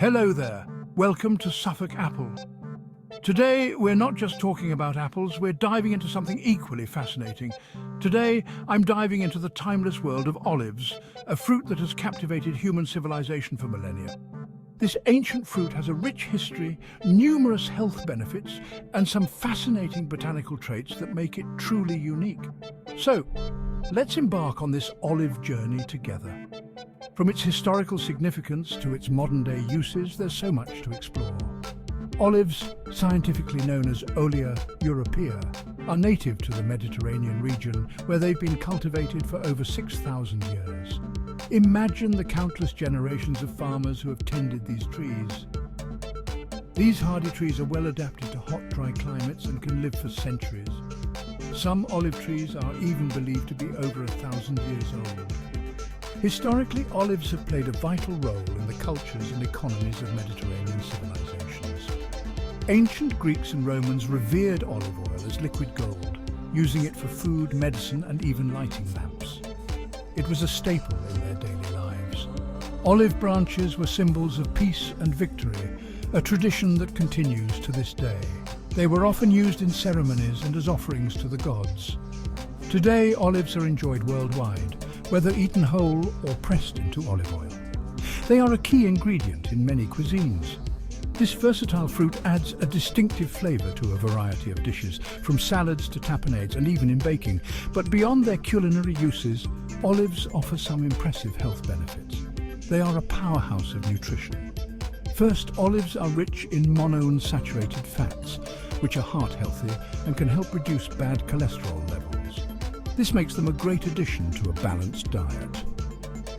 Hello there, welcome to Suffolk Apple. Today we're not just talking about apples, we're diving into something equally fascinating. Today I'm diving into the timeless world of olives, a fruit that has captivated human civilization for millennia. This ancient fruit has a rich history, numerous health benefits, and some fascinating botanical traits that make it truly unique. So, let's embark on this olive journey together. From its historical significance to its modern-day uses, there's so much to explore. Olives, scientifically known as Olea europea, are native to the Mediterranean region, where they've been cultivated for over 6,000 years. Imagine the countless generations of farmers who have tended these trees. These hardy trees are well adapted to hot, dry climates and can live for centuries. Some olive trees are even believed to be over 1,000 years old. Historically, olives have played a vital role in the cultures and economies of Mediterranean civilizations. Ancient Greeks and Romans revered olive oil as liquid gold, using it for food, medicine, and even lighting lamps. It was a staple in their daily lives. Olive branches were symbols of peace and victory, a tradition that continues to this day. They were often used in ceremonies and as offerings to the gods. Today, olives are enjoyed worldwide, whether eaten whole or pressed into olive oil. They are a key ingredient in many cuisines. This versatile fruit adds a distinctive flavor to a variety of dishes, from salads to tapenades and even in baking. But beyond their culinary uses, olives offer some impressive health benefits. They are a powerhouse of nutrition. First, olives are rich in monounsaturated fats, which are heart healthy and can help reduce bad cholesterol levels. This makes them a great addition to a balanced diet.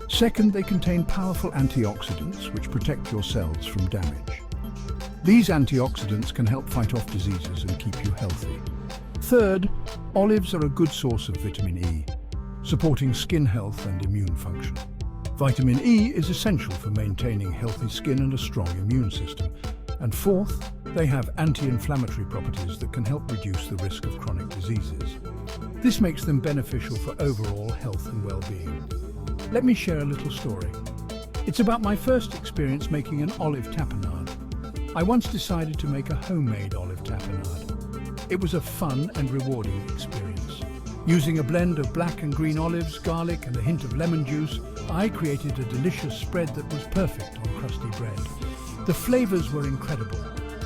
Second, they contain powerful antioxidants which protect your cells from damage. These antioxidants can help fight off diseases and keep you healthy. Third, olives are a good source of vitamin E, supporting skin health and immune function. Vitamin E is essential for maintaining healthy skin and a strong immune system. And fourth, they have anti-inflammatory properties that can help reduce the risk of chronic diseases. This makes them beneficial for overall health and well-being. Let me share a little story. It's about my first experience making an olive tapenade. I once decided to make a homemade olive tapenade. It was a fun and rewarding experience. Using a blend of black and green olives, garlic, and a hint of lemon juice, I created a delicious spread that was perfect on crusty bread. The flavors were incredible.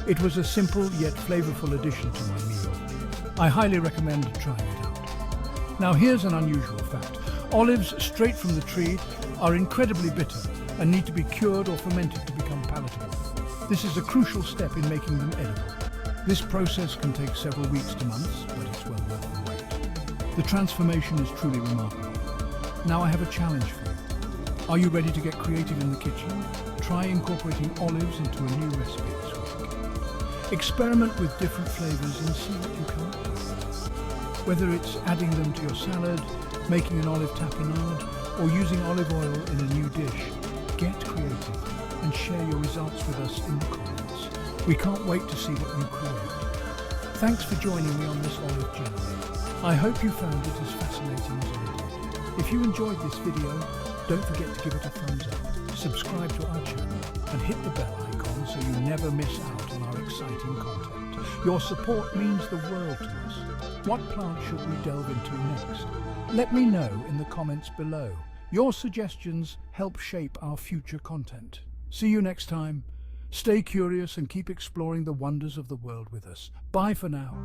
It was a simple yet flavorful addition to my meal. I highly recommend trying it out. Now here's an unusual fact. Olives straight from the tree are incredibly bitter and need to be cured or fermented to become palatable. This is a crucial step in making them edible. This process can take several weeks to months, but it's well worth the wait. The transformation is truly remarkable. Now I have a challenge for you. Are you ready to get creative in the kitchen? Try incorporating olives into a new recipe this week. Experiment with different flavors and see what you come up with. Whether it's adding them to your salad, making an olive tapenade, or using olive oil in a new dish, get creative and share your results with us in the comments. We can't wait to see what you create. Thanks for joining me on this olive journey. I hope you found it as fascinating as I did. If you enjoyed this video, don't forget to give it a thumbs up, subscribe to our channel, and hit the bell icon so you never miss out on our exciting content. Your support means the world to us. What plant should we delve into next? Let me know in the comments below. Your suggestions help shape our future content. See you next time. Stay curious and keep exploring the wonders of the world with us. Bye for now.